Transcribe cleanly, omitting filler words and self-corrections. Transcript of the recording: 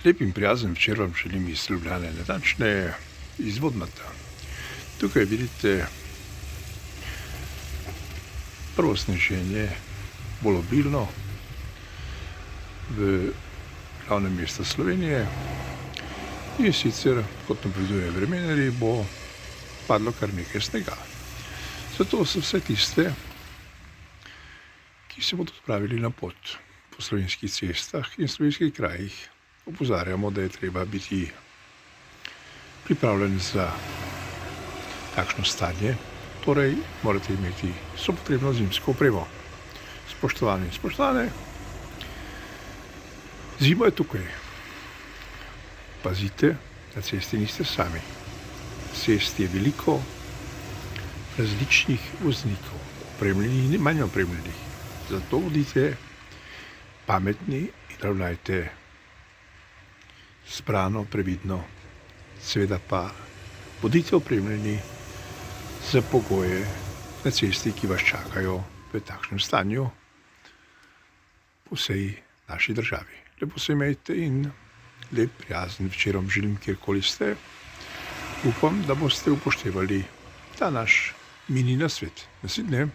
Lep in prijazen večer vam želim iz Ljubljane, natančneje iz Vodmata. Tukaj vidite prvo sneženje, bolj obilno, v glavnem mestu Slovenije. In sicer, kot napoveduje vremenarji, bo padlo kar nekaj snega. Zato so vse tiste, ki se bodo odpravili na pot po slovenskih cestah in slovenskih krajih, opozarjamo, da je treba biti pripravljen za takšno stanje, torej morate imeti vso potrebno zimsko opremo. Spoštovani in spoštovane, zima je tukaj. Pazite, na cesti niste sami. Cest je veliko različnih voznikov, opremljenih in manj opremljenih. Zato bodite pametni in ravnajte zbrano, previdno, seveda pa bodite opremljeni za pogoje na cesti, ki vas čakajo v takšnem stanju po vsej naši državi. Lepo se imejte in lep prijazen večer vam želim, kjerkoli ste. Upam, da boste upoštevali ta naš mini nasvet. Naslednje.